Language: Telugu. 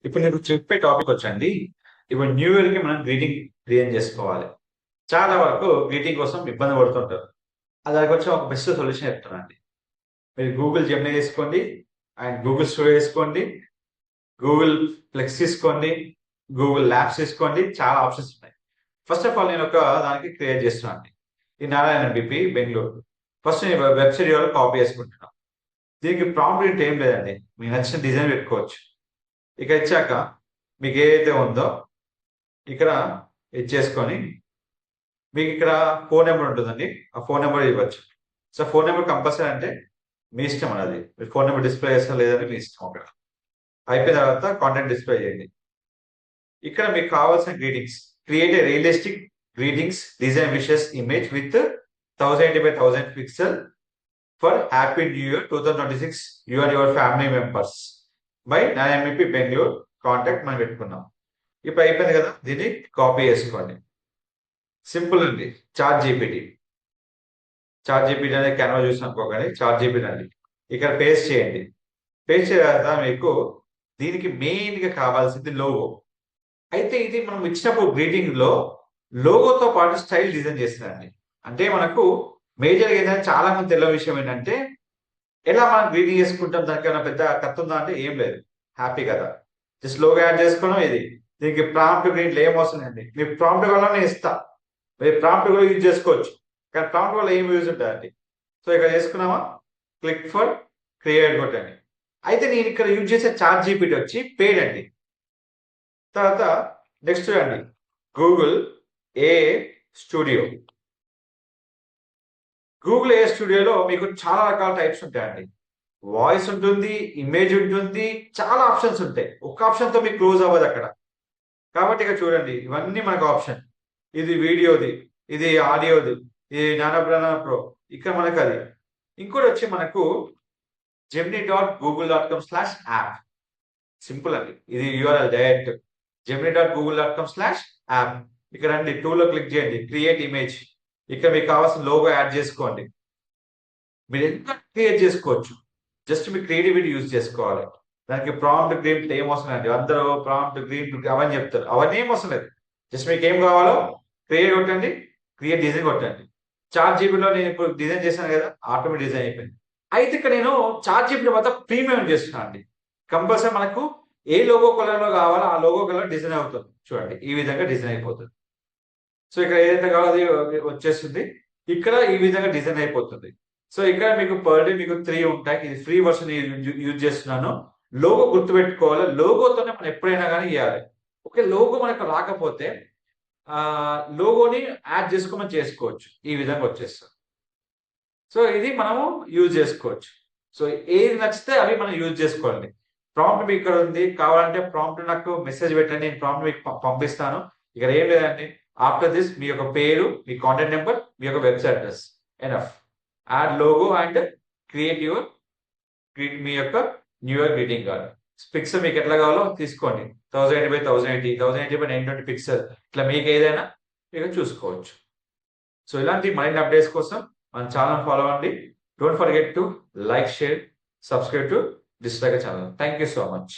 ఇప్పుడు నేను చెప్పే టాపిక్ వచ్చండి. ఇప్పుడు న్యూ ఇయర్ కి మనం గ్రీటింగ్ డిజైన్ చేసుకోవాలి. చాలా వరకు గ్రీటింగ్ కోసం ఇబ్బంది పడుతుంటారు. దానికి వచ్చి ఒక బెస్ట్ సొల్యూషన్ చెప్తానండి. మీరు గూగుల్ జెమినీ తీసుకోండి అండ్ గూగుల్ స్టూడియో తీసుకోండి, గూగుల్ ఫ్లెక్స్ తీసుకోండి, గూగుల్ ల్యాబ్స్ తీసుకోండి. చాలా ఆప్షన్స్ ఉన్నాయి. ఫస్ట్ ఆఫ్ ఆల్ నేను ఒక దానికి క్రియేట్ చేస్తున్నాను. ఈ నారాయణ బిపి బెంగళూరు. ఫస్ట్ నేను వెబ్సైట్ కాపీ చేసుకుంటున్నాను. దీనికి ప్రాంప్ట్ ఏంటి ఏం లేదండి. మీకు నచ్చిన డిజైన్ పెట్టుకోవచ్చు. ఇక ఇచ్చాక మీకు ఏదైతే ఉందో ఇక్కడ ఇచ్చేసుకొని మీకు ఇక్కడ ఫోన్ నెంబర్ ఉంటుందండి. ఆ ఫోన్ నెంబర్ ఇవ్వచ్చు. సో ఫోన్ నెంబర్ కంపల్సరీ అంటే మీ ఇష్టం అన్నది. మీరు ఫోన్ నెంబర్ డిస్ప్లే చేస్తా లేదని మీ ఇష్టం. అక్కడ అయిపోయిన తర్వాత కాంటెంట్ డిస్ప్లే చేయండి. ఇక్కడ మీకు కావాల్సిన greetings create a realistic greetings design wishes image with 1080x1000 pixel for happy new year 2026 you and your family members by 9MP Bengaluru contact మనం పెట్టుకున్నాం. ఇప్పుడు అయిపోయింది కదా, దీన్ని కాపీ చేసుకోండి. సింపుల్ అండి. చాట్ జీపీటీ అనేది కెనవా చూసి అనుకోకండి, చాట్ జీపీటీ అండి. ఇక్కడ పేస్ట్ చేయండి. పేస్ట్ చేయాక మీకు దీనికి మెయిన్ గా కావాల్సింది లోగో. అయితే ఇది మనం ఇచ్చినప్పుడు గ్రీటింగ్ లో లోగోతో పాటు స్టైల్ డిజైన్ చేస్తుందండి. అంటే మనకు మేజర్ ఏంటంటే చాలా మంది తెలియని విషయం ఏంటంటే ఎలా మనం గ్రీటింగ్ చేసుకుంటాం, దానికి ఏమైనా పెద్ద కథ ఉందా అంటే ఏం లేదు. హ్యాపీ కదా, జస్ట్ లోగో యాడ్ చేసుకోవడం. ఇది దీనికి ప్రాంప్ట్ గ్రీట్లు ఏం అవసరం అండి. మీ ప్రాంప్ట్ వల్ల నేను ఇస్తా, మీరు ప్రాంప్ట్ కూడా యూజ్ చేసుకోవచ్చు. కానీ ప్రాంప్ట్ వల్ల ఏం యూజ్ ఉంటుందండి. సో ఇక్కడ చేసుకున్నామా, క్లిక్ ఫర్ క్రియేట్ కొట్టండి. అయితే నేను ఇక్కడ యూజ్ చేసే చాట్ జీపీటీ వచ్చి పెయిడ్ అండి. తర్వాత నెక్స్ట్ అండి గూగుల్ ఏ స్టూడియో. గూగుల్ ఏ స్టూడియోలో మీకు చాలా రకాల టైప్స్ ఉంటాయండి. వాయిస్ ఉంటుంది, ఇమేజ్ ఉంటుంది, చాలా ఆప్షన్స్ ఉంటాయి. ఒక్క ఆప్షన్తో మీకు క్లోజ్ అవ్వదు అక్కడ. కాబట్టి ఇక్కడ చూడండి, ఇవన్నీ మనకు ఆప్షన్. ఇది వీడియోది, ఇది ఆడియోది, ఇది నానో ప్రో. ఇక్కడ మనకు అది. ఇంకోటి వచ్చి మనకు gemini.google.com/app. సింపుల్ అండి. ఇది యూఆర్ఎల్ డైరెక్ట్ gemini.google.com/app. ఇక్కడ రండి, టూలో క్లిక్ చేయండి, క్రియేట్ ఇమేజ్. ఇక్కడ మీకు కావాల్సిన లోగో యాడ్ చేసుకోండి. మీరు ఎంత క్రియేట్ చేసుకోవచ్చు. జస్ట్ మీ క్రియేటివిటీ యూజ్ చేసుకోవాలి. దానికి ప్రాంప్ట్ గ్రీన్ ఏం అవసరం అండి. అందరూ ప్రాంప్ట్ గ్రీన్ అవన్నీ చెప్తారు, అవన్నీ ఏం అవసరం లేదు. జస్ట్ మీకు ఏం కావాలో క్రియేట్ కొట్టండి, క్రియేట్ డిజైన్ కొట్టండి. చాట్ జీబీలో నేను ఇప్పుడు డిజైన్ చేశాను కదా, ఆటోమేటిక్ డిజైన్ అయిపోయింది. అయితే ఇక్కడ నేను చాట్ జీబీ మొత్తం ప్రీమియం చేస్తున్నాను అండి. కంపల్సరీ మనకు ఏ లోగో కలర్ లో కావాలో ఆ లోగో కలర్ డిజైన్ అవుతుంది. చూడండి, ఈ విధంగా డిజైన్ అయిపోతుంది. సో ఇక్కడ ఏదైతే కావాలో అది వచ్చేస్తుంది. ఇక్కడ ఈ విధంగా డిజైన్ అయిపోతుంది. సో ఇక్కడ మీకు పర్ డే మీకు 3 ఉంటాయి. ఇది ఫ్రీ వర్షన్ యూజ్ చేస్తున్నాను. లోగో గుర్తుపెట్టుకోవాలి. లోగోతోనే మనం ఎప్పుడైనా కానీ ఇవ్వాలి. ఓకే, లోగో మనకు రాకపోతే లోగోని యాడ్ చేసుకోమని చేసుకోవచ్చు. ఈ విధంగా వచ్చేస్తుంది. సో ఇది మనము యూజ్ చేసుకోవచ్చు. సో ఏది నచ్చితే అవి మనం యూజ్ చేసుకోవాలి. ప్రాంప్ట్ మీకు ఇక్కడ ఉంది, కావాలంటే ప్రాంప్ట్ నాకు మెసేజ్ పెట్టండి, నేను ప్రాంప్ట్ మీకు పంపిస్తాను. ఇక్కడ ఏం లేదండి. ఆఫ్టర్ దిస్ మీ యొక్క పేరు, మీ కాంటాక్ట్ నెంబర్, మీ యొక్క website address, enough. Add logo and create your మీ యొక్క new year greeting card. Pixel మీకు ఎట్లా కావాలో తీసుకోండి. 1080x1080, 1080x920 పిక్సెల్, ఇట్లా మీకు ఏదైనా మీకు చూసుకోవచ్చు. సో ఇలాంటి మరిన్ని అప్డేట్స్ కోసం మన ఛానల్ ఫాలో అవ్వండి. Don't forget to like, share, subscribe to this channel. Thank you so much.